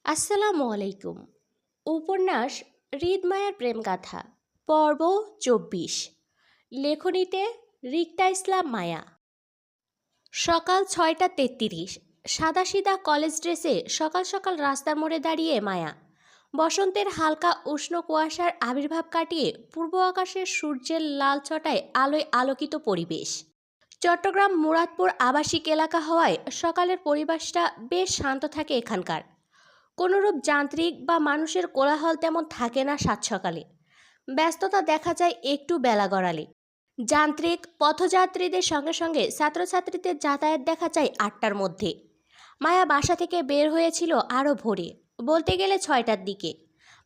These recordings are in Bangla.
আসসালামু আলাইকুম। উপন্যাস হৃদমায়ার প্রেমগাথা পর্ব ২৪। লেখনীতে রিক্তা ইসলাম মায়া। সকাল ৬টা ৩৩। সাদাসিধা কলেজ ড্রেসে সকাল সকাল রাস্তার মোড়ে দাঁড়িয়ে মায়া বসন্তের হালকা উষ্ণ কুয়াশার আবির্ভাব কাটিয়ে পূর্ব আকাশের সূর্যের লাল ছটায় আলোয় আলোকিত পরিবেশ। চট্টগ্রাম মুরাদপুর আবাসিক এলাকা হওয়ায় সকালের পরিবেশটা বেশ শান্ত থাকে এখানকার। কোনোরূপ যান্ত্রিক বা মানুষের কোলাহল তেমন থাকে না সাত সকালে। ব্যস্ততা দেখা যায় একটু বেলা গড়ালে। যান্ত্রিক পথযাত্রীদের সঙ্গে সঙ্গে ছাত্রছাত্রীদের যাতায়াত দেখা যায় ৮টার মধ্যে। মায়া বাসা থেকে বের হয়েছিল আরও ভোরে, বলতে গেলে ৬টার দিকে।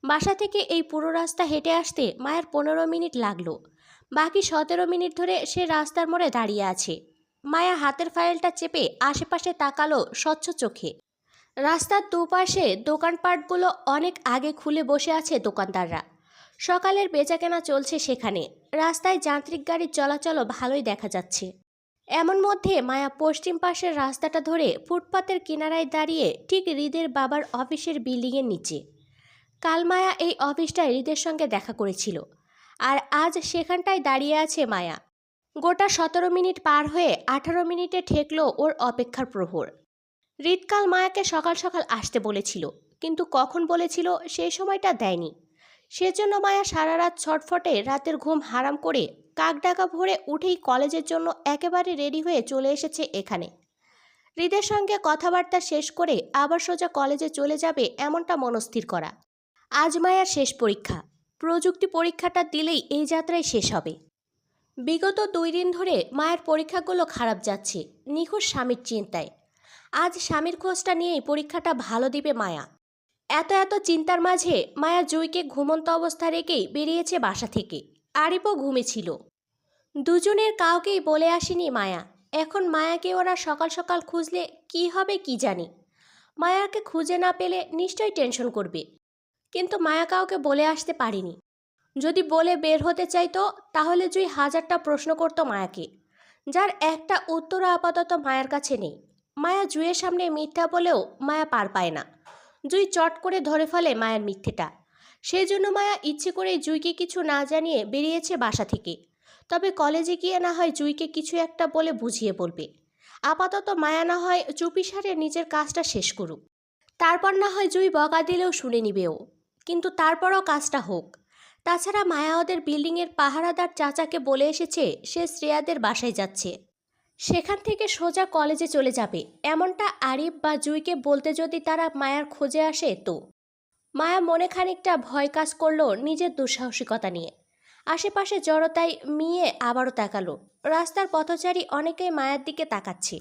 বাসা থেকে এই পুরো রাস্তা হেঁটে আসতে মায়ের ১৫ মিনিট লাগলো। বাকি ১৭ মিনিট ধরে সে রাস্তার মোড়ে দাঁড়িয়ে আছে। মায়া হাতের ফাইলটা চেপে আশেপাশে তাকালো স্বচ্ছ চোখে। রাস্তার দুপাশে দোকানপাটগুলো অনেক আগে খুলে বসে আছে দোকানদাররা। সকালের বেচাকেনা চলছে সেখানে। রাস্তায় যান্ত্রিক গাড়ির চলাচলও ভালোই দেখা যাচ্ছে। এমন মধ্যে মায়া পশ্চিম পাশের রাস্তাটা ধরে ফুটপাতের কিনারায় দাঁড়িয়ে ঠিক হৃদের বাবার অফিসের বিল্ডিংয়ের নিচে। কাল মায়া এই অফিসটায় হৃদের সঙ্গে দেখা করেছিল, আর আজ সেখানটায় দাঁড়িয়ে আছে মায়া। গোটা ১৭ মিনিট পার হয়ে ১৮ মিনিটে ঠেকল ওর অপেক্ষার প্রহর। হৃদকাল মায়াকে সকাল সকাল আসতে বলেছিল, কিন্তু কখন বলেছিল সেই সময়টা দেয়নি। সেজন্য মায়া সারা রাত ছটফটে রাতের ঘুম হারাম করে কাকডাকা ভোরে উঠেই কলেজের জন্য একেবারে রেডি হয়ে চলে এসেছে এখানে। হৃদের সঙ্গে কথাবার্তা শেষ করে আবার সোজা কলেজে চলে যাবে এমনটা মনস্থির করা। আজ মায়ার শেষ পরীক্ষা। প্রযুক্তি পরীক্ষাটা দিলেই এই যাত্রায় শেষ হবে। বিগত ২ দিন ধরে মায়ের পরীক্ষাগুলো খারাপ যাচ্ছে, নিখোঁজ স্বামীর চিন্তায়। আজ স্বামীর খোঁজটা নিয়েই পরীক্ষাটা ভালো দিবে মায়া। এত চিন্তার মাঝে মায়া জুইকে ঘুমন্ত অবস্থা রেখেই বেরিয়েছে বাসা থেকে। আরিফও ঘুমেছিল। দুজনের কাউকেই বলে আসেনি মায়া। এখন মায়াকে ওরা সকাল সকাল খুঁজলে কি হবে কি জানি। মায়াকে খুঁজে না পেলে নিশ্চয়ই টেনশন করবে, কিন্তু মায়া কাউকে বলে আসতে পারেনি। যদি বলে বের হতে চাইতো তাহলে জুই হাজারটা প্রশ্ন করত মায়াকে, যার একটা উত্তর আপাতত মায়ের কাছে নেই। মায়া জুইয়ের সামনে মিথ্যা বলেও মায়া পার পায় না। জুই চট করে ধরে ফেলে মায়ের মিথ্যেটা। সেই জন্য মায়া ইচ্ছে করে জুইকে কিছু না জানিয়ে বেরিয়েছে বাসা থেকে। তবে কলেজে গিয়ে না হয় জুইকে কিছু একটা বলে বুঝিয়ে বলবে। আপাতত মায়া না হয় চুপিসারে নিজের কাজটা শেষ করুক, তারপর না হয় জুই বকা দিলেও শুনে নিবেও। কিন্তু তারপরও কাজটা হোক। তাছাড়া মায়া ওদের বিল্ডিংয়ের পাহারাদার চাচাকে বলে এসেছে সে শ্রেয়াদের বাসায় যাচ্ছে। সেখান থেকে সোজা কলেজে চলে যাবে, এমনটা আরিফ বা জুইকে বলতে যদি তারা মায়ার খোঁজে আসে তো। মায়া মনে খানিকটা ভয় কাজ করলো নিজের দুঃসাহসিকতা নিয়ে। আশেপাশে জড়তায় মিয়ে আবারও তাকালো। রাস্তার পথচারী অনেকেই মায়ার দিকে তাকাচ্ছে।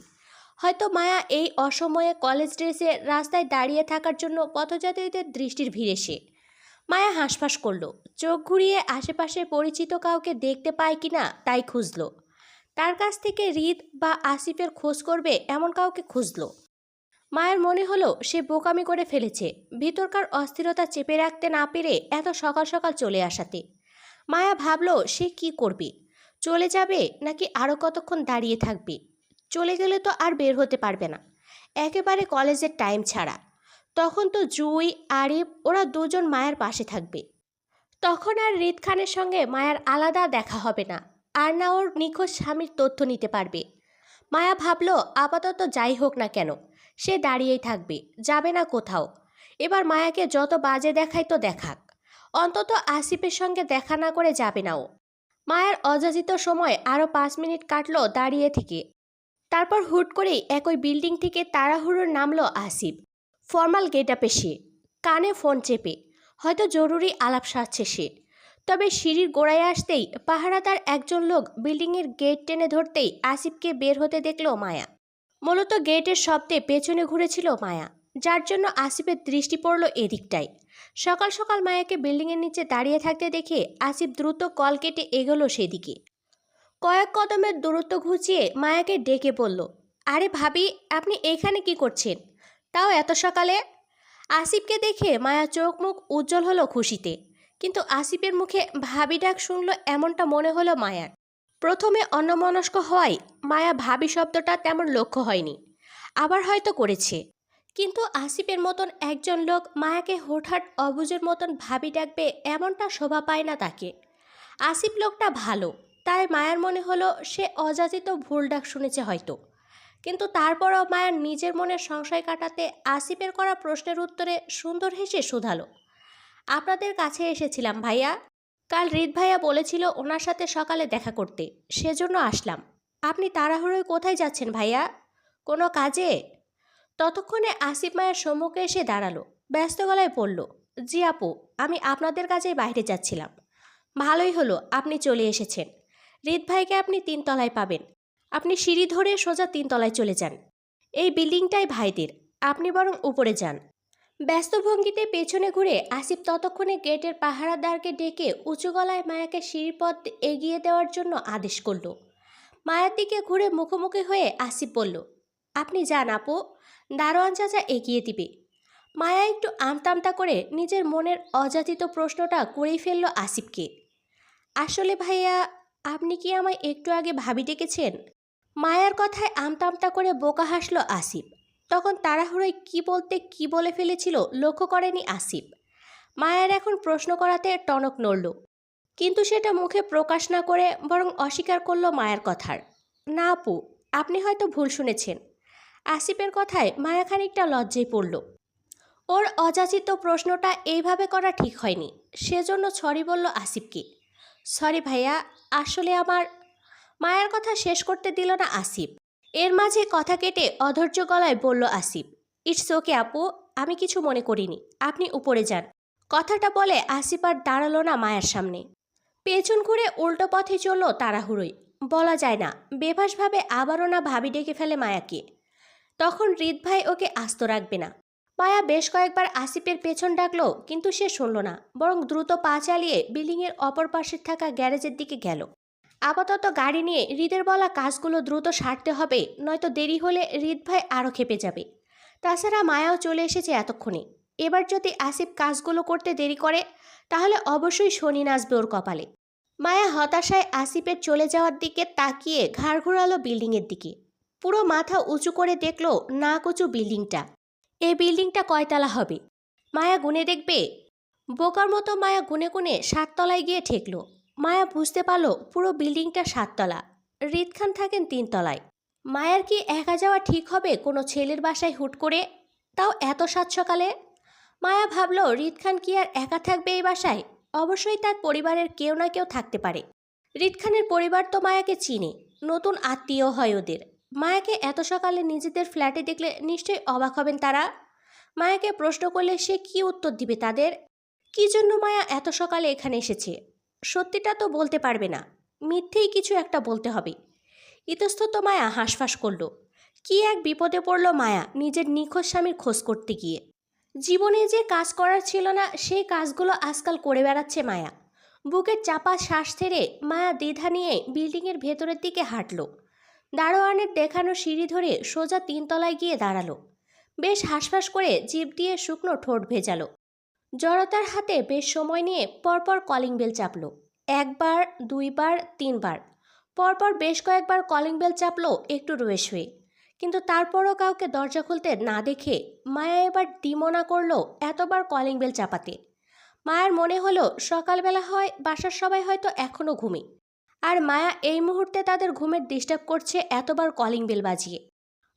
হয়তো মায়া এই অসময়ে কলেজ ড্রেসে রাস্তায় দাঁড়িয়ে থাকার জন্য পথযাত্রীদের দৃষ্টির ভিড় এসে। মায়া হাঁসফাঁস করলো, চোখ ঘুরিয়ে আশেপাশে পরিচিত কাউকে দেখতে পায় কিনা তাই খুঁজল। তার কাছ থেকে হৃদ বা আসিফের খোঁজ করবে এমন কাউকে খুঁজল। মায়ের মনে হলো সে বোকামি করে ফেলেছে ভিতরকার অস্থিরতা চেপে রাখতে না পেরে এত সকাল সকাল চলে আসাতে। মায়া ভাবলো সে কি করবে, চলে যাবে নাকি আরও কতক্ষণ দাঁড়িয়ে থাকবে। চলে গেলে তো আর বের হতে পারবে না, একেবারে কলেজের টাইম ছাড়া। তখন তো জুই আরিফ ওরা দুজন মায়ের পাশে থাকবে। তখন আর হৃদ খানের সঙ্গে মায়ার আলাদা দেখা হবে না, আর না ওর নিখোঁজ স্বামীর তথ্য নিতে পারবে। মায়া ভাবলো আপাতত যাই হোক না কেন সে দাঁড়িয়েই থাকবে, যাবে না কোথাও। এবার মায়াকে যত বাজে দেখায় তো দেখাক, অন্তত আসিফের সঙ্গে দেখা না করে যাবে না ও। মায়ার অযাচিত সময় আরও ৫ মিনিট কাটলো দাঁড়িয়ে থেকে। তারপর হুট করেই একই বিল্ডিং থেকে তাড়াহুড়োর নামলো আসিফ। ফর্মাল গেট আপে সে, কানে ফোন চেপে, হয়তো জরুরি আলাপ সারছে সে। তবে সিঁড়ির গোড়ায় আসতেই পাহারাদার একজন লোক বিল্ডিংয়ের গেট টেনে ধরতেই আসিফকে বের হতে দেখল মায়া। মূলত গেটের শব্দে পেছনে ঘুরেছিল মায়া, যার জন্য আসিফের দৃষ্টি পড়ল এদিকটায়। সকাল সকাল মায়াকে বিল্ডিংয়ের নিচে দাঁড়িয়ে থাকতে দেখে আসিফ দ্রুত কল কেটে এগোলো সেদিকে। কয়েক কদমের দূরত্ব ঘুচিয়ে মায়াকে ডেকে বলল, আরে ভাবি, আপনি এখানে কি করছেন, তাও এত সকালে? আসিফকে দেখে মায়া চোখ মুখ উজ্জ্বল হলো খুশিতে, কিন্তু আসিফের মুখে ভাবি ডাক শুনল এমনটা মনে হলো মায়ার। প্রথমে অন্যমনস্ক হওয়ায় মায়া ভাবি শব্দটা তেমন লক্ষ্য হয়নি, আবার হয়তো করেছে, কিন্তু আসিফের মতন একজন লোক মায়াকে হুটহাট অবুঝের মতন ভাবি ডাকবে এমনটা শোভা পায় না তাকে। আসিফ লোকটা ভালো, তাই মায়ার মনে হলো সে অযাচিত ভুল ডাক শুনেছে হয়তো। কিন্তু তারপরও মায়ার নিজের মনের সংশয় কাটাতে আসিফের করা প্রশ্নের উত্তরে সুন্দর হেসে শুধালো, আপনাদের কাছে এসেছিলাম ভাইয়া। কাল হৃদ ভাইয়া বলেছিল ওনার সাথে সকালে দেখা করতে, সেজন্য আসলাম। আপনি তাড়াহুড়োয় কোথায় যাচ্ছেন ভাইয়া? কোনো কাজে? ততক্ষণে আসিফ মায়ের সম্মুখে এসে দাঁড়ালো, ব্যস্ত গলায় পড়ল, জি আপু, আমি আপনাদের কাজেই বাইরে যাচ্ছিলাম। ভালোই হলো আপনি চলে এসেছেন। হৃদ ভাইকে আপনি 3 তলায় পাবেন। আপনি সিঁড়ি ধরে সোজা 3 তলায় চলে যান। এই বিল্ডিংটাই ভাইদের, আপনি বরং উপরে যান। ব্যস্ত ভঙ্গিতে পেছনে ঘুরে আসিফ ততক্ষণে গেটের পাহারাদারকে ডেকে উঁচু গলায় মায়াকে সিঁড়িপথ এগিয়ে দেওয়ার জন্য আদেশ করল। মায়ার দিকে ঘুরে মুখোমুখি হয়ে আসিফ বলল, আপনি যান আপু, দারোয়ান চাচা এগিয়ে দিবে। মায়া একটু আমতামতা করে নিজের মনের অযাচিত প্রশ্নটা করেই ফেলল আসিফকে, আসলে ভাইয়া, আপনি কি আমায় একটু আগে ভাবি ডেকেছেন? মায়ার কথায় আমতামতা করে বোকা হাসল আসিফ। তখন তাড়াহুড়োয় কি বলতে কি বলে ফেলেছিল লক্ষ্য করেনি আসিফ। মায়ার এখন প্রশ্ন করাতে টনক নড়ল, কিন্তু সেটা মুখে প্রকাশ না করে বরং অস্বীকার করল মায়ার কথার। না আপু, আপনি হয়তো ভুল শুনেছেন। আসিফের কথায় মায়া খানিকটা লজ্জায় পড়ল। ওর অযাচিত প্রশ্নটা এইভাবে করা ঠিক হয়নি, সেজন্য সরি বলল আসিফকে। সরি ভাইয়া, আসলে আমার। মায়ার কথা শেষ করতে দিল না আসিফ। এর মাঝে কথা কেটে অধৈর্য গলায় বলল আসিফ, ইটস ওকে আপু, আমি কিছু মনে করিনি, আপনি উপরে যান। কথাটা বলে আসিফ আর দাঁড়ালো না মায়ার সামনে। পেছন ঘুরে উল্টো পথে চলল তাড়াহুড়োই। বলা যায় না, বেভাসভাবে আবারও না ভাবি ডেকে ফেলে মায়াকে। তখন হৃদ ভাই ওকে আস্ত রাখবে না। মায়া বেশ কয়েকবার আসিফের পেছন ডাকলো, কিন্তু সে শুনল না, বরং দ্রুত পা চালিয়ে বিল্ডিংয়ের অপর পাশে থাকা গ্যারেজের দিকে গেল। আপাতত গাড়ি নিয়ে হৃদের বলা কাজগুলো দ্রুত সারতে হবে, নয়তো দেরি হলে হৃদ ভাই আরও খেপে যাবে। তাছাড়া মায়াও চলে এসেছে এতক্ষণে। এবার যদি আসিফ কাজগুলো করতে দেরি করে, তাহলে অবশ্যই শনি নাচবে ওর কপালে। মায়া হতাশায় আসিফের চলে যাওয়ার দিকে তাকিয়ে ঘাড় ঘোরালো বিল্ডিংয়ের দিকে। পুরো মাথা উঁচু করে দেখল নাক উঁচু বিল্ডিংটা। এই বিল্ডিংটা কয়তলা হবে মায়া গুনে দেখবে? বোকার মতো মায়া গুনে গুনে 7 তলায় গিয়ে ঠেকল। মায়া বুঝতে পারল পুরো বিল্ডিংটা 7 তলা। হৃদ খান থাকেন 3 তলায়। মায়ার কি একা যাওয়া ঠিক হবে কোনো ছেলের বাসায় হুট করে, তাও এত সাত সকালে? মায়া ভাবল হৃদ খান কি আর একা থাকবে এই বাসায়? অবশ্যই তার পরিবারের কেউ না কেউ থাকতে পারে। হৃদ খানের পরিবার তো মায়াকে চিনে, নতুন আত্মীয় হয় ওদের। মায়াকে এত সকালে নিজেদের ফ্ল্যাটে দেখলে নিশ্চয়ই অবাক হবেন তারা। মায়াকে প্রশ্ন করলে সে কি উত্তর দিবে তাদের? কি জন্য মায়া এত সকালে এখানে এসেছে? সত্যিটা তো বলতে পারবে না, মিথ্যেই কিছু একটা বলতে হবে। ইতস্তত মায়া হাঁসফাঁস করল। কি এক বিপদে পড়ল মায়া নিজের নিখোঁজ স্বামীর খোঁজ করতে গিয়ে। জীবনে যে কাজ করার ছিল না সেই কাজগুলো আজকাল করে বেড়াচ্ছে মায়া। বুকের চাপা শ্বাস ছেড়ে মায়া দ্বিধা নিয়ে বিল্ডিংয়ের ভেতরের দিকে হাঁটল। দারোয়ানের দেখানো সিঁড়ি ধরে সোজা 3 তলায় গিয়ে দাঁড়ালো। বেশ হাঁসফাঁস করে জিভ দিয়ে শুকনো ঠোঁট ভেজালো। জড়তার হাতে বেশ সময় নিয়ে পরপর কলিং বেল চাপল। 1বার, 2বার, 3বার। পরপর বেশ কয়েকবার কলিং বেল চাপলো একটু রয়েস হয়ে। কিন্তু তারপরও কাউকে দরজা খুলতে না দেখে মায়া এবার দিমনা করলো এতবার কলিং বেল চাপাতে। মায়ার মনে হলো সকালবেলা হয় বাসার সবাই হয়তো এখনও ঘুমে, আর মায়া এই মুহূর্তে তাদের ঘুমের ডিস্টার্ব করছে এতবার কলিং বেল বাজিয়ে।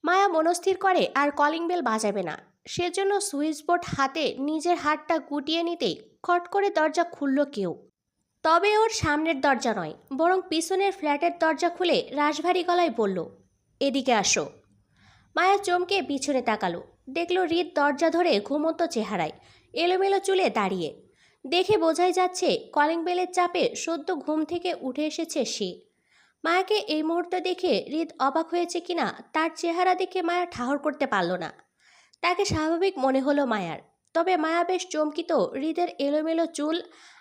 মায়া মনস্থির করে আর কলিং বেল বাজাবে না। সেজন্য সুইচ বোর্ড হাতে নিজের হাতটা গুটিয়ে নিতেই খট করে দরজা খুলল কেউ। তবে ওর সামনের দরজা নয়, বরং পিছনের ফ্ল্যাটের দরজা খুলে রাশভারী গলায় বলল, এদিকে আসো। মায়া চমকে পিছনে তাকালো। দেখল হৃদ দরজা ধরে ঘুমন্ত চেহারায় এলোমেলো চুলে দাঁড়িয়ে। দেখে বোঝাই যাচ্ছে কলিং বেলের চাপে সদ্য ঘুম থেকে উঠে এসেছে সে। মায়াকে এই মুহূর্তে দেখে হৃদ অবাক হয়েছে কিনা তার চেহারা দেখে মায়া ঠাহর করতে পারল না। তাকে স্বাভাবিক মনে হলো মায়ার। তবে মায়া বেশ চমকিত হৃদের এলোমেলো চুল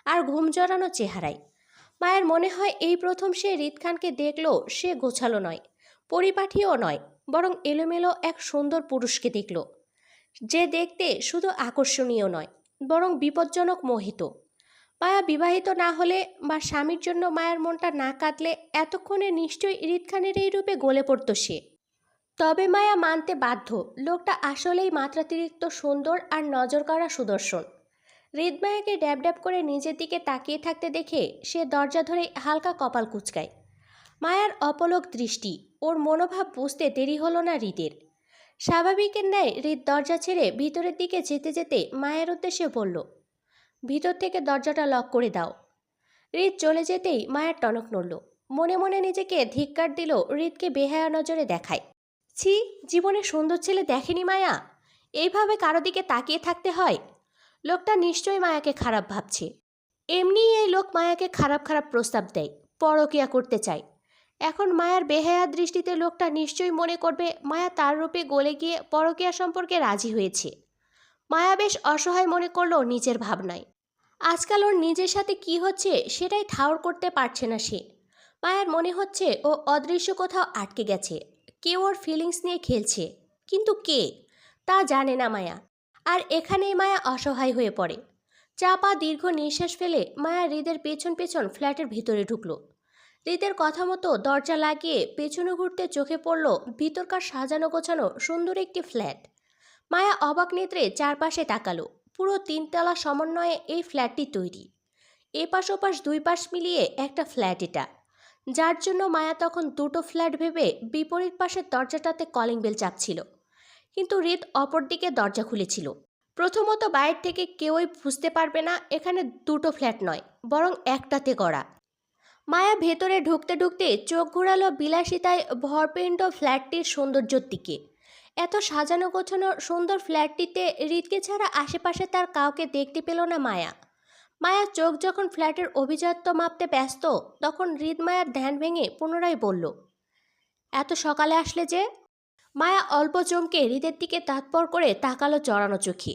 আর ঘুম জড়ানো চেহারায়। মায়ের মনে হয় এই প্রথম সে হৃদ খানকে দেখল সে গোছালো নয়, পরিপাটিও নয়, বরং এলোমেলো এক সুন্দর পুরুষকে দেখল, যে দেখতে শুধু আকর্ষণীয় নয়, বরং বিপজ্জনক মোহিত। মায়া বিবাহিত না হলে বা স্বামীর জন্য মায়ের মনটা না কাঁদলে এতক্ষণে নিশ্চয়ই হৃদ খানের এই রূপে গলে পড়ত সে। তবে মায়া মানতে বাধ্য, লোকটা আসলেই মাত্রাতিরিক্ত সুন্দর আর নজর কাড়া সুদর্শন। হৃদমায়াকে ড্যাব ড্যাব করে নিজের দিকে তাকিয়ে থাকতে দেখে সে দরজা ধরে হালকা কপাল কুঁচকায়। মায়ার অপলক দৃষ্টি, ওর মনোভাব বুঝতে দেরি হলো না হৃদের। স্বাভাবিকের ন্যায় হৃদ দরজা ছেড়ে ভিতরের দিকে যেতে যেতে মায়ের উদ্দেশ্যে বলল, ভিতর থেকে দরজাটা লক করে দাও। হৃদ চলে যেতেই মায়ের টনক নড়ল। মনে মনে নিজেকে ধিক্কার দিল হৃদকে বেহায়া নজরে দেখায়। ছি, জীবনে সুন্দর ছেলে দেখেনি মায়া, এইভাবে কারো দিকে তাকিয়ে থাকতে হয়। লোকটা নিশ্চয়ই মায়াকে খারাপ ভাবছে। এমনিই এই লোক মায়াকে খারাপ খারাপ প্রস্তাব দেয়, পরকিয়া করতে চায়। এখন মায়ার বেহায়া দৃষ্টিতে লোকটা নিশ্চয়ই মনে করবে মায়া তার রূপে গলে গিয়ে পরকিয়া সম্পর্কে রাজি হয়েছে। মায়া বেশ অসহায় মনে করলো নিজের ভাবনায়। আজকাল ওর নিজের সাথে কি হচ্ছে সেটাই ঠাউর করতে পারছে না সে। মায়ার মনে হচ্ছে ও অদৃশ্য কোথাও আটকে গেছে, কেউ ওর ফিলিংস নিয়ে খেলছে, কিন্তু কে তা জানে না মায়া। আর এখানেই মায়া অসহায় হয়ে পড়ে। চাপা দীর্ঘ নিঃশ্বাস ফেলে মায়া হৃদের পেছন পেছন ফ্ল্যাটের ভিতরে ঢুকলো। হৃদের কথা মতো দরজা লাগিয়ে পেছনে ঘুরতে চোখে পড়ল ভিতরকার সাজানো গোছানো সুন্দর একটি ফ্ল্যাট। মায়া অবাক নেত্রে চারপাশে তাকালো। পুরো 3 তলা সমন্বয়ে এই ফ্ল্যাটটি তৈরি। এপাশ ওপাশ 2 পাশ মিলিয়ে একটা ফ্ল্যাট এটা, যার জন্য মায়া তখন দুটো ফ্ল্যাট ভেবে বিপরীত পাশের দরজাটাতে কলিং বেল চাপছিল। কিন্তু হৃদ অপরদিকে দরজা খুলেছিল। প্রথমত বাইরে থেকে কেউই বুঝতে পারবে না এখানে দুটো ফ্ল্যাট নয়, বরং একটাতে গড়া। মায়া ভেতরে ঢুকতে ঢুকতে চোখ ঘোরালো বিলাসিতায় ভরপিণ্ড ফ্ল্যাটটির সৌন্দর্যের দিকে। এত সাজানো গোছানো সুন্দর ফ্ল্যাটটিতে হৃদকে ছাড়া আশেপাশে তার কাউকে দেখতে পেল না মায়া। মায়া চোখ যখন ফ্ল্যাটের অভিজাত্য মাপতে ব্যস্ত, তখন হৃদ মায়ার ধ্যান ভেঙে পুনরায় বলল, এত সকালে আসলে যে? মায়া অল্প চমকে হৃদের দিকে তাৎপর করে তাকালো জড়ানো চোখে।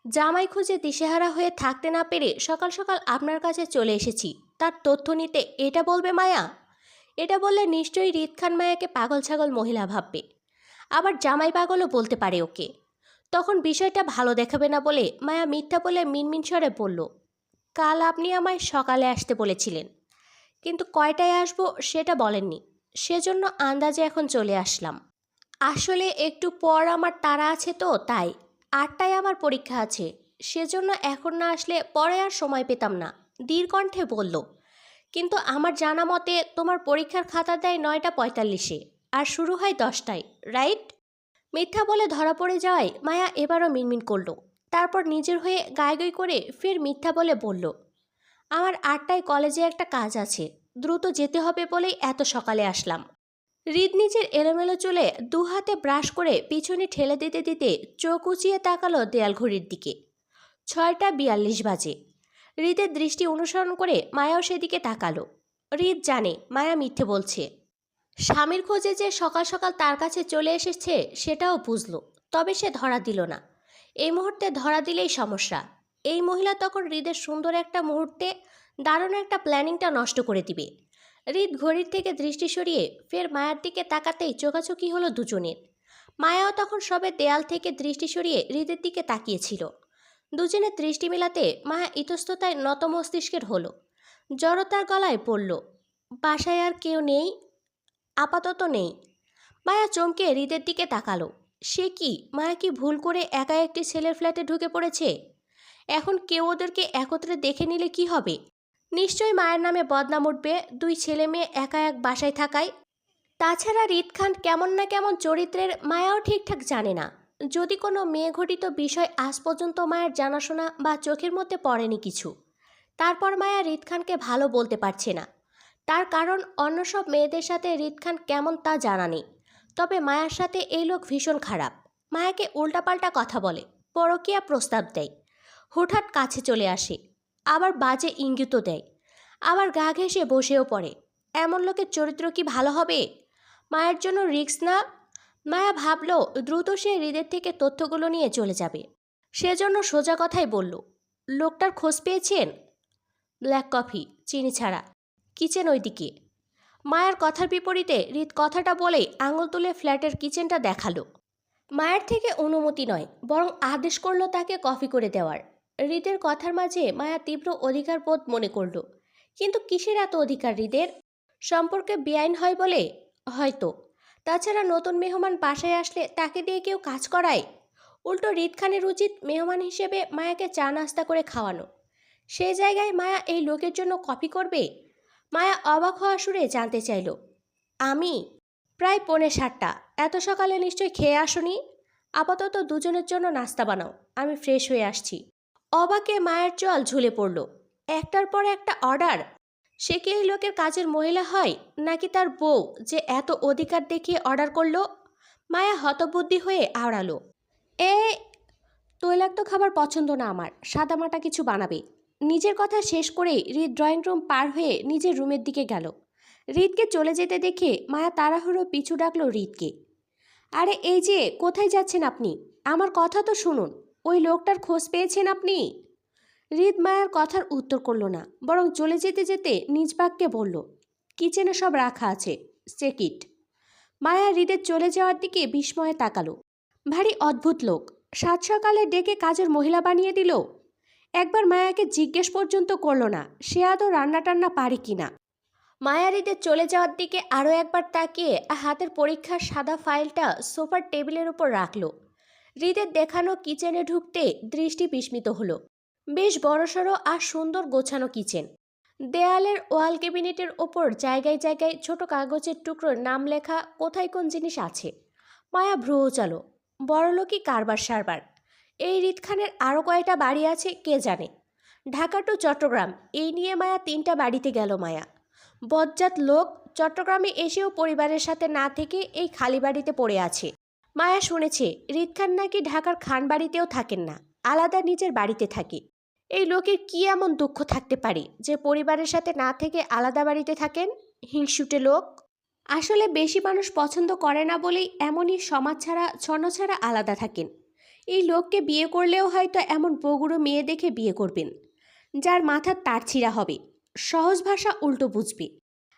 জামাই খুঁজে দিশেহারা হয়ে থাকতে না পেরে সকাল সকাল আপনার কাছে চলে এসেছি তার তথ্য নিতে, এটা বলবে মায়া? এটা বললে নিশ্চয়ই হৃদ খান মায়াকে পাগল ছাগল মহিলা ভাববে, আবার জামাই পাগলও বলতে পারে ওকে। তখন বিষয়টা ভালো দেখাবে না বলে মায়া মিথ্যা বলে মিনমিন স্বরে বলল, কাল আপনি আমায় সকালে আসতে বলেছিলেন, কিন্তু কয়টায় আসবো সেটা বলেননি, সেজন্য আন্দাজে এখন চলে আসলাম। আসলে একটু পর আমার তাড়া আছে তো তাই। 8টায় আমার পরীক্ষা আছে, সেজন্য এখন না আসলে পরে আর সময় পেতাম না, দীর্ঘণ্ঠে বলল। কিন্তু আমার জানা মতে তোমার পরীক্ষার খাতা দেয় 9টা 45-এ, আর শুরু হয় 10টায়, রাইট? মিথ্যা বলে ধরা পড়ে যাওয়ায় মায়া এবারও মিনমিন করল। তারপর নিজের হয়ে গাইগাই করে ফের মিথ্যা বলে বলল, আমার 8টায় কলেজে একটা কাজ আছে, দ্রুত যেতে হবে বলেই এত সকালে আসলাম। হৃদ নিজের এলোমেলো চুলে 2 হাতে ব্রাশ করে পিছনে ঠেলে দিতে দিতে চোখ উঁচিয়ে তাকালো দেয়াল ঘড়ির দিকে। 6টা 42 বাজে। হৃদের দৃষ্টি অনুসরণ করে মায়াও সেদিকে তাকালো। হৃদ জানে মায়া মিথ্যে বলছে। স্বামীর খোঁজে যে সকাল সকাল তার কাছে চলে এসেছে সেটাও বুঝল, তবে সে ধরা দিল না। এই মুহূর্তে ধরা দিলেই সমস্যা। এই মহিলা তখন হৃদের সুন্দর একটা মুহূর্তে দারুণ একটা প্ল্যানিংটা নষ্ট করে দিবে। হৃদ ঘড়ির থেকে দৃষ্টি সরিয়ে ফের মায়ার দিকে তাকাতেই চোখাচোখি হলো দুজনের। মায়াও তখন সবে দেয়াল থেকে দৃষ্টি সরিয়ে হৃদের দিকে তাকিয়েছিল। দুজনের দৃষ্টি মেলাতে মায়া ইতস্ততায় নত মস্তিষ্কের হলো। জড়তার গলায় পড়ল, বাসায় আর কেউ নেই? আপাতত নেই। মায়া চমকে হৃদের দিকে তাকালো। সে কি, মায়া কি ভুল করে একা একটি ছেলের ফ্ল্যাটে ঢুকে পড়েছে? এখন কেউ ওদেরকে একত্রে দেখে নিলে কি হবে? নিশ্চয়ই মায়ের নামে বদনাম উঠবে 2 ছেলে মেয়ে একা এক বাসায় থাকায়। তাছাড়া হৃদ খান কেমন না কেমন চরিত্রের, মায়াও ঠিকঠাক জানে না। যদি কোনো মেয়ে ঘটিত বিষয় আজ পর্যন্ত মায়ের জানাশোনা বা চোখের মধ্যে পড়েনি কিছু, তারপর মায়া হৃদ খানকে ভালো বলতে পারছে না। তার কারণ অন্য সব মেয়েদের সাথে হৃদ খান কেমন তা জানা নেই। তবে মায়ার সাথে এই লোক ভীষণ খারাপ। মায়াকে উল্টাপাল্টা কথা বলে, পরকীয়া প্রস্তাব দেয়, হুটহাট কাছে চলে আসে, আবার বাজে ইঙ্গিতও দেয়, আবার গা ঘেঁষে বসেও পড়ে। এমন লোকের চরিত্র কি ভালো হবে? মায়ের জন্য রিস্ক না? মায়া ভাবল দ্রুত সে হৃদের থেকে তথ্যগুলো নিয়ে চলে যাবে। সেজন্য সোজা কথাই বলল, লোকটার খোঁজ পেয়েছেন? ব্ল্যাক কফি, চিনি ছাড়া, কিচেন ওইদিকে। মায়ের কথার বিপরীতে হৃদ কথাটা বলেই আঙুল তুলে ফ্ল্যাটের কিচেনটা দেখালো। মায়ের থেকে অনুমতি নয়, বরং আদেশ করলো তাকে কফি করে দেওয়ার। হৃদের কথার মাঝে মায়া তীব্র অধিকার বোধ মনে করল। কিন্তু কিসের এত অধিকার হৃদের? সম্পর্কে বেআইন হয় বলে? হয়তো। তাছাড়া নতুন মেহমান বাসায় আসলে তাকে দিয়ে কেউ কাজ করায়? উল্টো হৃদ খানের উচিত মেহমান হিসেবে মায়াকে চা নাস্তা করে খাওয়ানো। সেই জায়গায় মায়া এই লোকের জন্য কপি করবে? মায়া অবাক হওয়া সুরে জানতে চাইল। আমি? প্রায় 6:45। এত সকালে নিশ্চয়ই খেয়ে আসনি। আপাতত দুজনের জন্য নাস্তা বানাও, আমি ফ্রেশ হয়ে আসছি। অবাকে মায়ের চোয়াল ঝুলে পড়ল। একটার পর একটা অর্ডার! সে কি এই লোকের কাজের মহিলা হয়, নাকি তার বউ যে এত অধিকার দেখিয়ে অর্ডার করলো? মায়া হতবুদ্ধি হয়ে আওড়ালো, এ তৈলাক্ত খাবার পছন্দ না আমার, সাদামাটা কিছু বানাবে। নিজের কথা শেষ করেই হৃদ ড্রয়িং রুম পার হয়ে নিজের রুমের দিকে গেল। হৃদকে চলে যেতে দেখে মায়া তাড়াহুড়ো পিছু ডাকলো হৃদকে। আরে এই যে, কোথায় যাচ্ছেন আপনি? আমার কথা তো শুনুন। ওই লোকটার খোঁজ পেয়েছেন আপনি? হৃদ মায়ার কথার উত্তর করল না, বরং চলে যেতে যেতে নিজ বাক্যে বলল, কিচেনে সব রাখা আছে, চেক ইট। মায়া হৃদের চলে যাওয়ার দিকে বিস্ময়ে তাকালো। ভারী অদ্ভুত লোক, সাত সকালে ডেকে কাজের মহিলা বানিয়ে দিল। একবার মায়াকে জিজ্ঞেস পর্যন্ত করল না সে আদৌ রান্না টান্না পারে কিনা। মায়া হৃদের চলে যাওয়ার দিকে আরও একবার তাকিয়ে হাতের পরীক্ষার সাদা ফাইলটা সোফার টেবিলের উপর রাখল। হৃদের দেখানো কিচেনে ঢুকতে দৃষ্টি বিস্মিত হলো। বেশ বড়সড় আর সুন্দর গোছানো কিচেন। দেয়ালের ওয়াল ক্যাবিনেটের ওপর জায়গায় জায়গায় ছোট কাগজের টুকরোর নাম লেখা কোথায় কোন জিনিস আছে। মায়া ভ্রু চালো, বড়লোকই কারবার সারবার। এই হৃদ খানের আরও কয়টা বাড়ি আছে কে জানে। ঢাকা টু চট্টগ্রাম, এই নিয়ে মায়া 3টা বাড়িতে গেল। মায়া বজ্জাত লোক, চট্টগ্রামে এসেও পরিবারের সাথে না থেকে এই খালি বাড়িতে পড়ে আছে। মায়া শুনেছে হৃদ খান নাকি ঢাকার খান বাড়িতেও থাকেন না, আলাদা নিজের বাড়িতে থাকে। এই লোকের কি এমন দুঃখ থাকতে পারে যে পরিবারের সাথে না থেকে আলাদা বাড়িতে থাকেন? হিংসুটে লোক। আসলে বেশি মানুষ পছন্দ করে না বলেই এমনই সমাজ ছাড়া ছন্ন ছাড়া আলাদা থাকেন। এই লোককে বিয়ে করলেও হয়তো এমন বগুড়ো মেয়ে দেখে বিয়ে করবেন, যার মাথার তার ছিঁড়া হবে, সহজ ভাষা উল্টো বুঝবে।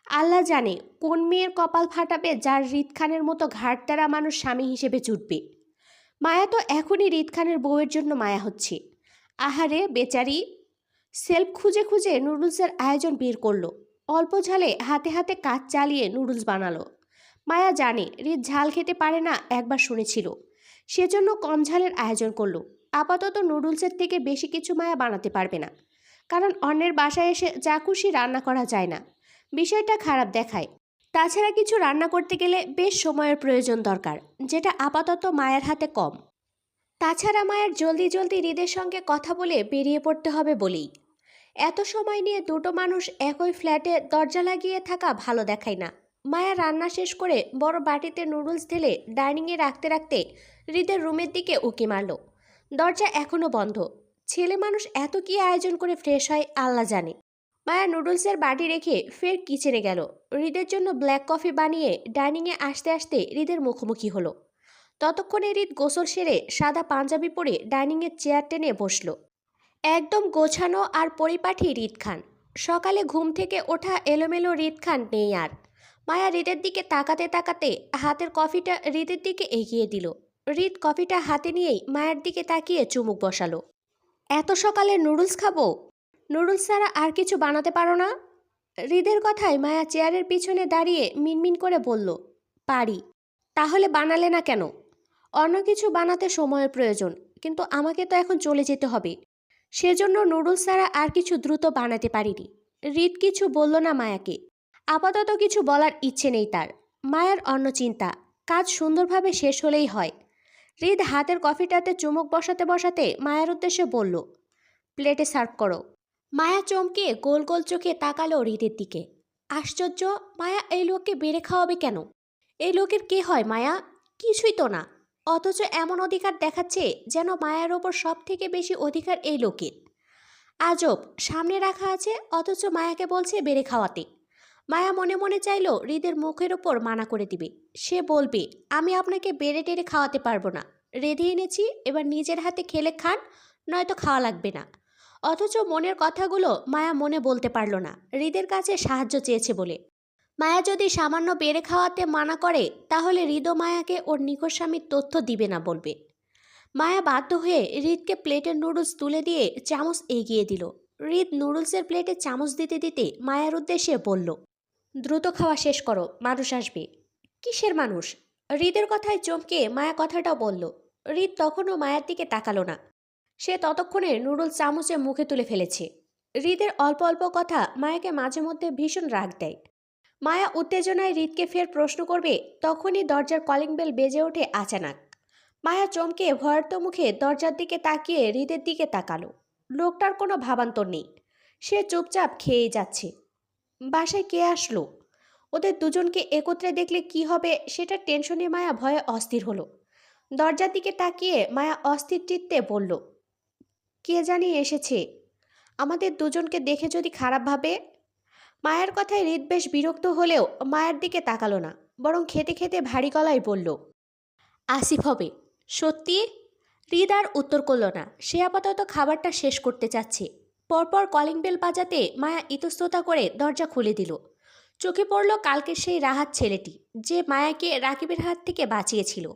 আল্লাহ জানে কোন মেয়ের কপাল ফাটাবে যার হৃদ খানের মতো ঘাটতারা মানুষ স্বামী হিসেবে জুটবে। মায়া তো এখনই হৃদ খানের বউয়ের জন্য মায়া হচ্ছে। আহারে বেচারি। সেলফ খুঁজে খুঁজে নুডলসের আয়োজন বের করলো। অল্প ঝালে হাতে হাতে কাজ চালিয়ে নুডলস বানালো। মায়া জানে হৃদ ঝাল খেতে পারে না, একবার শুনেছিল। সেজন্য কম ঝালের আয়োজন করলো। আপাতত নুডলসের থেকে বেশি কিছু মায়া বানাতে পারবে না, কারণ অন্যের বাসায় এসে যা খুশি রান্না করা যায় না, বিষয়টা খারাপ দেখায়। তাছাড়া কিছু রান্না করতে গেলে বেশ সময়ের প্রয়োজন দরকার, যেটা আপাতত মায়ের হাতে কম। তাছাড়া মায়ের জলদি জলদি হৃদের সঙ্গে কথা বলে বেরিয়ে পড়তে হবে বলেই। এত সময় নিয়ে দুটো মানুষ একই ফ্ল্যাটে দরজা লাগিয়ে থাকা ভালো দেখায় না। মায়া রান্না শেষ করে বড় বাটিতে নুডলস ঢেলে ডাইনিংয়ে রাখতে রাখতে হৃদের রুমের দিকে উঁকি মারল। দরজা এখনও বন্ধ। ছেলে মানুষ এত কি আয়োজন করে ফ্রেশ হয় আল্লাহ জানে। মায়া নুডলসের বাটি রেখে ফের কিচেনে গেল। হৃদের জন্য ব্ল্যাক কফি বানিয়ে ডাইনিংয়ে আসতে আসতে হৃদের মুখোমুখি হলো। ততক্ষণে হৃদ গোসল সেরে সাদা পাঞ্জাবি পরে ডাইনিংয়ের চেয়ার টেনে বসল। একদম গোছানো আর পরিপাটি হৃদ খান। সকালে ঘুম থেকে ওঠা এলোমেলো হৃদ খান নেই আর। মায়া হৃদের দিকে তাকাতে তাকাতে হাতের কফিটা হৃদের দিকে এগিয়ে দিল। হৃদ কফিটা হাতে নিয়েই মায়ের দিকে তাকিয়ে চুমুক বসালো। এত সকালে নুডলস খাবো? নুডলস ছাড়া আর কিছু বানাতে পারো না? হৃদের কথায় মায়া চেয়ারের পিছনে দাঁড়িয়ে মিনমিন করে বলল, পারি। তাহলে বানালে না কেন? অন্য কিছু বানাতে সময়ের প্রয়োজন, কিন্তু আমাকে তো এখন চলে যেতে হবে। সেজন্য নুডলস ছাড়া আর কিছু দ্রুত বানাতে পারিনি। হৃদ কিছু বলল না মায়াকে। আপাতত কিছু বলার ইচ্ছে নেই তার। মায়ার অন্য চিন্তা, কাজ সুন্দরভাবে শেষ হলেই হয়। হৃদ হাতের কফিটাতে চুমুক বসাতে বসাতে মায়ার উদ্দেশ্যে বলল, প্লেটে সার্ভ করো। মায়া চমকে গোল গোল চোখে তাকালো হৃদের দিকে। আশ্চর্য, মায়া এই লোককে বেড়ে খাওয়াবে কেন? এই লোকের কে হয় মায়া? কিছুই তো না। অথচ এমন অধিকার দেখাচ্ছে যেন মায়ের ওপর সব থেকে বেশি অধিকার এই লোকের। আজব, সামনে রাখা আছে অথচ মায়াকে বলছে বেড়ে খাওয়াতে। মায়া মনে মনে চাইল হৃদের মুখের ওপর মানা করে দিবে। সে বলবে, আমি আপনাকে বেড়ে টেড়ে খাওয়াতে পারবো না, রেঁধে এনেছি, এবার নিজের হাতে খেলে খান, নয়তো খাওয়া লাগবে না। অথচ মনের কথাগুলো মায়া মনে বলতে পারল না, হৃদের কাছে সাহায্য চেয়েছে বলে। মায়া যদি সামান্য বেড়ে খাওয়াতে মানা করে, তাহলে হৃদও মায়াকে ওর নিখোঁজ স্বামীর তথ্য দিবে না বলবে। মায়া বাধ্য হয়ে হৃদকে প্লেটের নুডলস তুলে দিয়ে চামচ এগিয়ে দিল। হৃদ নুডলসের প্লেটে চামচ দিতে দিতে মায়ার উদ্দেশ্যে বলল, দ্রুত খাওয়া শেষ করো, মানুষ আসবে। কিসের মানুষ? হৃদের কথায় চমকে মায়া কথাটাও বলল। হৃদ তখনও মায়ার দিকে তাকালো না। সে ততক্ষণে নুডল চামচে মুখে তুলে ফেলেছে। হৃদের অল্প অল্প কথা মায়াকে মাঝে মধ্যে ভীষণ রাগ দেয়। মায়া উত্তেজনায় হৃদকে ফের প্রশ্ন করবে, তখনই দরজার কলিং বেল বেজে ওঠে আচানক। মায়া চমকে ভয়ার্ত মুখে দরজার দিকে তাকিয়ে হৃদের দিকে তাকালো। লোকটার কোনো ভাবান্তর নেই। সে চুপচাপ খেয়েই যাচ্ছে। বাসায় কে আসলো? ওদের দুজনকে একত্রে দেখলে কি হবে সেটা টেনশনে মায়া ভয়ে অস্থির হলো। দরজার দিকে তাকিয়ে মায়া অস্থির চিত্তে বলল, কে জানি এসেছে। আমাদের দুজনকে দেখে যদি খারাপ ভাবে। মায়ের কথায় হৃদ বেশ বিরক্ত হলেও মায়ের দিকে তাকালো না, বরং খেতে খেতে ভারী গলায় বলল, আসিফ হবে। সত্যি? হৃদ আর উত্তর করল না। সে আপাতত খাবারটা শেষ করতে চাচ্ছে। পরপর কলিং বেল বাজাতে মায়া ইতস্ততা করে দরজা খুলে দিল। চোখে পড়ল কালকের সেই রাহাত ছেলেটি, যে মায়াকে রাকিবের হাত থেকে বাঁচিয়েছিল।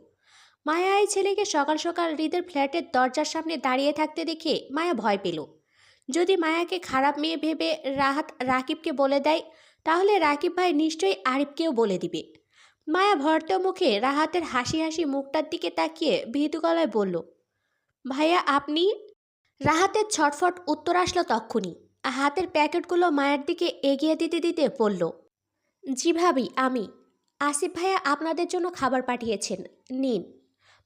মায়া এই ছেলেকে সকাল সকাল হৃদের ফ্ল্যাটের দরজার সামনে দাঁড়িয়ে থাকতে দেখে মায়া ভয় পেল। যদি মায়াকে খারাপ মেয়ে ভেবে রাহাত রাকিবকে বলে দেয়, তাহলে রাকিব ভাই নিশ্চয়ই আরিফকেও বলে দিবে। মায়া ভর্ত মুখে রাহাতের হাসি হাসি মুখটার দিকে তাকিয়ে ভীতু গলায় বলল, ভাইয়া আপনি? রাহাতের ছটফট উত্তর আসলো তক্ষুনি। হাতের প্যাকেটগুলো মায়ের দিকে এগিয়ে দিতে দিতে বলল, জি ভাবি, আমি। আসিফ ভাইয়া আপনাদের জন্য খাবার পাঠিয়েছেন, নিন।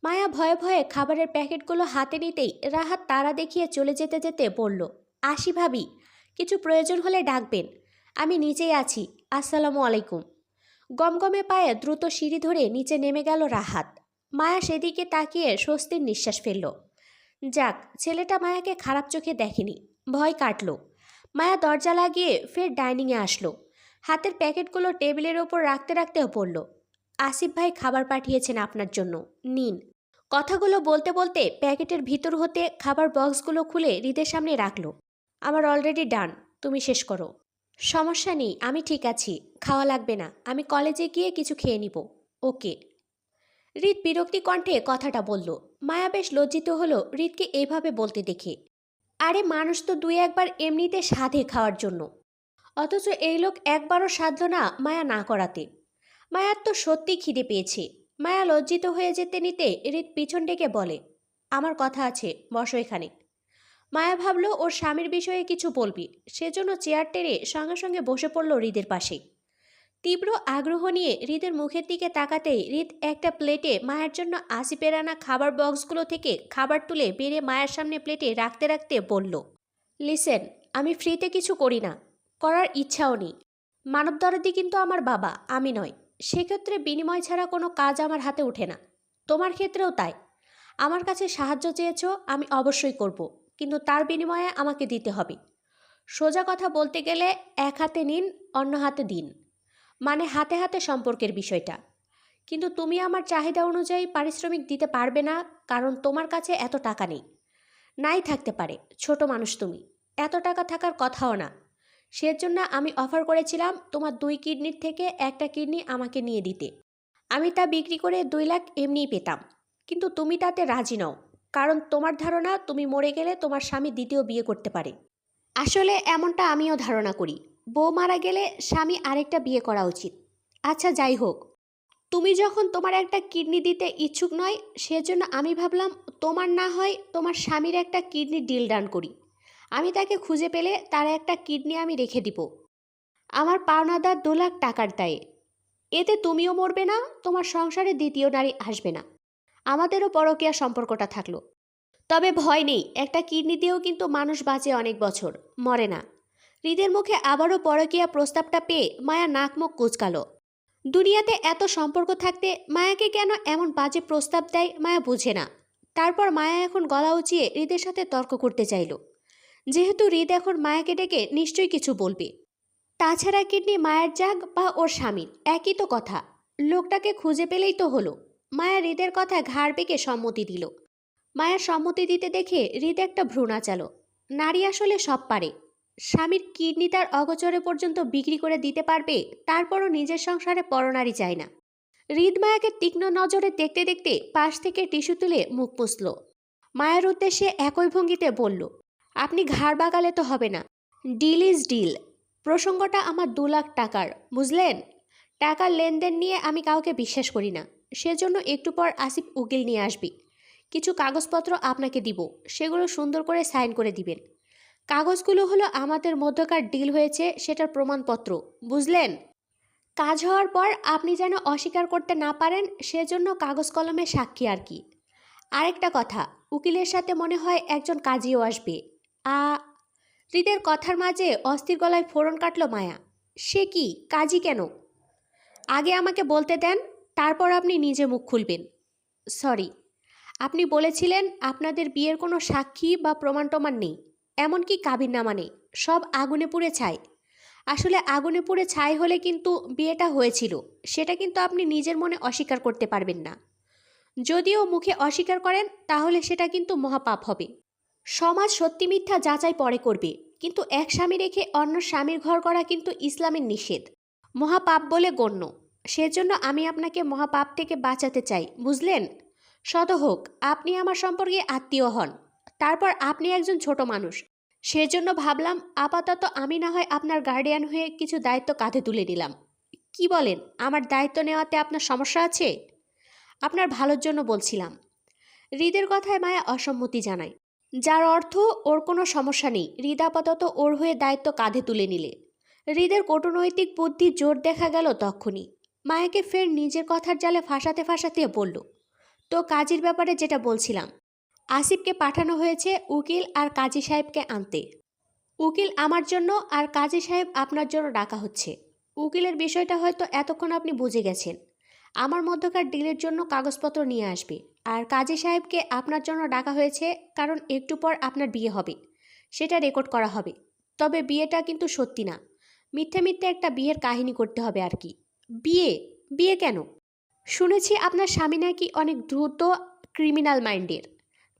মায়া ভয়ে ভয়ে খাবারের প্যাকেটগুলো হাতে নিতেই রাহাত তাড়া দেখিয়ে চলে যেতে যেতে বলল, আসি ভাবি, কিছু প্রয়োজন হলে ডাকবেন। আমি নিচেই আছি। আসসালামু আলাইকুম। গমগমে পায়ে দ্রুত সিঁড়ি ধরে নিচে নেমে গেল রাহাত। মায়া সেদিকে তাকিয়ে স্বস্তির নিঃশ্বাস ফেলল। যাক, ছেলেটা মায়াকে খারাপ চোখে দেখেনি। ভয় কাটল। মায়া দরজা লাগিয়ে ফের ডাইনিংয়ে আসলো। হাতের প্যাকেটগুলো টেবিলের ওপর রাখতে রাখতেও পড়ল, আসিফ ভাই খাবার পাঠিয়েছেন আপনার জন্য, নিন। কথাগুলো বলতে বলতে প্যাকেটের ভিতর হতে খাবার বক্সগুলো খুলে হৃদের সামনে রাখল। আমার অলরেডি ডান, তুমি শেষ করো। সমস্যা নেই, আমি ঠিক আছি। খাওয়া লাগবে না, আমি কলেজে গিয়ে কিছু খেয়ে নিব। ওকে। হৃদ বিরক্তি কণ্ঠে কথাটা বলল। মায়া বেশ লজ্জিত হলো হৃদকে এভাবে বলতে দেখে। আরে মানুষ তো দুই একবার এমনিতে সাধে খাওয়ার জন্য, অথচ এই লোক একবারও সাধল না মায়া না করাতে। মায়ার তো সত্যি খিদে পেয়েছে। মায়া লজ্জিত হয়ে যেতে নিতে হৃদ পিছন ডেকে বলে, আমার কথা আছে, বসো এখানে। মায়া ভাবল ওর স্বামীর বিষয়ে কিছু বলবি, সেজন্য চেয়ার টেনে সঙ্গে সঙ্গে বসে পড়ল হৃদের পাশে। তীব্র আগ্রহ নিয়ে হৃদের মুখের দিকে তাকাতেই হৃদ একটা প্লেটে মায়ের জন্য আসিফের আনা খাবার বক্সগুলো থেকে খাবার তুলে বেড়ে মায়ের সামনে প্লেটে রাখতে রাখতে বলল, লিসেন, আমি ফ্রিতে কিছু করি না, করার ইচ্ছাও নেই। মানবদরদি কিন্তু আমার বাবা, আমি নয়। সেক্ষেত্রে বিনিময় ছাড়া কোনো কাজ আমার হাতে ওঠে না। তোমার ক্ষেত্রেও তাই। আমার কাছে সাহায্য চেয়েছ, আমি অবশ্যই করব, কিন্তু তার বিনিময়ে আমাকে দিতে হবে। সোজা কথা বলতে গেলে এক হাতে নিন, অন্য হাতে দিন, মানে হাতে হাতে সম্পর্কের বিষয়টা। কিন্তু তুমি আমার চাহিদা অনুযায়ী পারিশ্রমিক দিতে পারবে না, কারণ তোমার কাছে এত টাকা নেই। নাই থাকতে পারে, ছোট মানুষ তুমি, এত টাকা থাকার কথাও না। সেজন্য আমি অফার করেছিলাম তোমার 2 কিডনির থেকে একটা কিডনি আমাকে নিয়ে দিতে। আমি তা বিক্রি করে 2 লাখ এমনিই পেতাম, কিন্তু তুমি তাতে রাজি নও, কারণ তোমার ধারণা তুমি মরে গেলে তোমার স্বামী দ্বিতীয় বিয়ে করতে পারে। আসলে এমনটা আমিও ধারণা করি, বউ মারা গেলে স্বামী আরেকটা বিয়ে করা উচিত। আচ্ছা যাই হোক, তুমি যখন তোমার একটা কিডনি দিতে ইচ্ছুক নয়, সেজন্য আমি ভাবলাম তোমার না হয় তোমার স্বামীর একটা কিডনি ডিল ডান করি। আমি তাকে খুঁজে পেলে তার একটা কিডনি আমি রেখে দিব আমার পাওনাদার 2 লাখ টাকার দায়ে। এতে তুমিও মরবে না, তোমার সংসারে দ্বিতীয় নারী আসবে না, আমাদেরও পরকীয়া সম্পর্কটা থাকলো। তবে ভয় নেই, একটা কিডনি দিয়েও কিন্তু মানুষ বাঁচে অনেক বছর, মরে না। হৃদের মুখে আবারও পরকীয়া প্রস্তাবটা পেয়ে মায়া নাক মুখ কুঁচকালো। দুনিয়াতে এত সম্পর্ক থাকতে মায়াকে কেন এমন বাজে প্রস্তাব দেয় মায়া বুঝে না। তারপর মায়া এখন গলা উঁচিয়ে হৃদের সাথে তর্ক করতে চাইল, যেহেতু হৃদ এখন মায়াকে ডেকে নিশ্চয়ই কিছু বলবে। তাছাড়া কিডনি মায়ের যাক বা ওর স্বামীর, একই তো কথা। লোকটাকে খুঁজে পেলেই তো হলো। মায়া হৃদের কথা ঘাড় বেঁকে সম্মতি দিল। মায়ার সম্মতি দিতে দেখে হৃদ একটা ভ্রু নাচালো। নারী আসলে সব পারে। স্বামীর কিডনি তার অগোচরে পর্যন্ত বিক্রি করে দিতে পারবে, তারপরও নিজের সংসারে পরনারী চায় না। হৃদ মায়াকে তীক্ষ্ণ নজরে দেখতে দেখতে পাশ থেকে টিস্যু তুলে মুখ মুছল। মায়ের উদ্দেশ্যে একই ভঙ্গিতে বলল, আপনি ঘাড় বাগালে তো হবে না। Deal is deal. প্রসঙ্গটা আমার 2 লাখ টাকার, বুঝলেন? টাকার লেনদেন নিয়ে আমি কাউকে বিশ্বাস করি না, সেজন্য একটু পর আসিফ উকিল নিয়ে আসবে। কিছু কাগজপত্র আপনাকে দিব, সেগুলো সুন্দর করে সাইন করে দিবেন। কাগজগুলো হলো আমাদের মধ্যকার ডিল হয়েছে সেটার প্রমাণপত্র, বুঝলেন? কাজ হওয়ার পর আপনি যেন অস্বীকার করতে না পারেন, সেজন্য কাগজ কলমে সাক্ষী আর কি। আরেকটা কথা, উকিলের সাথে মনে হয় একজন কাজীও আসবে। আ হৃদের কথার মাঝে অস্থির গলায় ফোড়ন কাটল মায়া। সে কি, কাজী কেন? আগে আমাকে বলতে দেন, তারপর আপনি নিজে মুখ খুলবেন। সরি, আপনি বলেছিলেন আপনাদের বিয়ের কোনো সাক্ষী বা প্রমাণ টমাণ নেই, এমনকি কাবিননামা নেই, সব আগুনে পুড়ে ছাই। আসলে আগুনে পুড়ে ছাই হলে কিন্তু বিয়েটা হয়েছিল, সেটা কিন্তু আপনি নিজের মনে অস্বীকার করতে পারবেন না। যদিও মুখে অস্বীকার করেন তাহলে সেটা কিন্তু মহাপাপ হবে। সমাজ সত্যি মিথ্যা যাচাই পরে করবে, কিন্তু এক স্বামী রেখে অন্য স্বামীর ঘর করা কিন্তু ইসলামের নিষেধ, মহাপাপ বলে গণ্য। সেজন্য আমি আপনাকে মহাপাপ থেকে বাঁচাতে চাই, বুঝলেন? শত হোক আপনি আমার সম্পর্কে আত্মীয় হন, তারপর আপনি একজন ছোট মানুষ, সেজন্য ভাবলাম আপাতত আমি না হয় আপনার গার্ডিয়ান হয়ে কিছু দায়িত্ব কাঁধে তুলে নিলাম। কি বলেন, আমার দায়িত্ব নেওয়াতে আপনার সমস্যা আছে? আপনার ভালোর জন্য বলছিলাম। হৃদের কথায় মায়া অসম্মতি জানায়, যার অর্থ ওর কোনো সমস্যা নেই, হৃদ আপাতত ওর হয়ে দায়িত্ব কাঁধে তুলে নিলে। হৃদের কূটনৈতিক বুদ্ধি জোর দেখা গেল তক্ষুনি। মায়াকে ফের নিজের কথার জালে ফাঁসাতে ফাঁসাতে বলল, তো কাজীর ব্যাপারে যেটা বলছিলাম, আসিফকে পাঠানো হয়েছে উকিল আর কাজী সাহেবকে আনতে। উকিল আমার জন্য আর কাজী সাহেব আপনার জন্য ডাকা হচ্ছে। উকিলের বিষয়টা হয়তো এতক্ষণ আপনি বুঝে গেছেন, আমার মধ্যকার ডিলের জন্য কাগজপত্র নিয়ে আসবে। আর কাজী সাহেবকে আপনার জন্য ডাকা হয়েছে কারণ একটু পর আপনার বিয়ে হবে, সেটা রেকর্ড করা হবে। তবে বিয়েটা কিন্তু সত্যি না, মিথ্যে মিথ্যে একটা বিয়ের কাহিনী করতে হবে আর কি। বিয়ে? বিয়ে কেন? শুনেছি আপনার স্বামী নাকি অনেক দ্রুত, ক্রিমিনাল মাইন্ডের,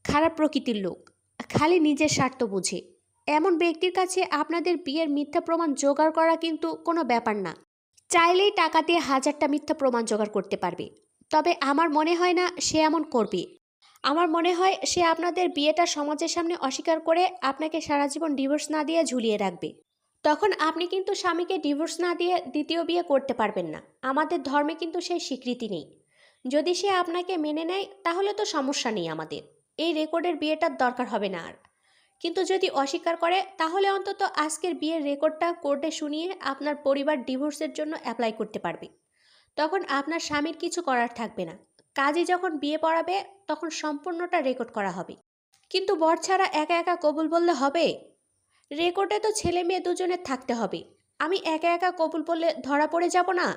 খারাপ প্রকৃতির লোক, খালি নিজের স্বার্থ বুঝে। এমন ব্যক্তির কাছে আপনাদের বিয়ের মিথ্যা প্রমাণ জোগাড় করা কিন্তু কোনো ব্যাপার না। চাইলেই টাকা দিয়ে হাজারটা মিথ্যা প্রমাণ জোগাড় করতে পারবে। তবে আমার মনে হয় না সে এমন করবে। আমার মনে হয় সে আপনাদের বিয়েটা সমাজের সামনে অস্বীকার করে আপনাকে সারা জীবন ডিভোর্স না দিয়ে ঝুলিয়ে রাখবে। তখন আপনি কিন্তু স্বামীকে ডিভোর্স না দিয়ে দ্বিতীয় বিয়ে করতে পারবেন না। আমাদের ধর্মে কিন্তু সেই স্বীকৃতি নেই। যদি সে আপনাকে মেনে নেয় তাহলে তো সমস্যা নেই আমাদের, এই রেকর্ডের বিয়েটার দরকার হবে না আর। কিন্তু যদি অস্বীকার করে তাহলে অন্তত আজকের বিয়ের রেকর্ডটা কোর্টে শুনিয়ে আপনার পরিবার ডিভোর্সের জন্য অ্যাপ্লাই করতে পারবে। তখন আপনার স্বামীর কিছু করার থাকবে না। কাজী যখন বিয়ে পড়াবে তখন সম্পূর্ণটা রেকর্ড করা হবে। কিন্তু বর ছাড়া একা একা কবুল বললে হবে? রেকর্ডে তো ছেলে মেয়ে দুজনের থাকতে হবে। আমি একা একা কবুল বললে ধরা পড়ে যাব না?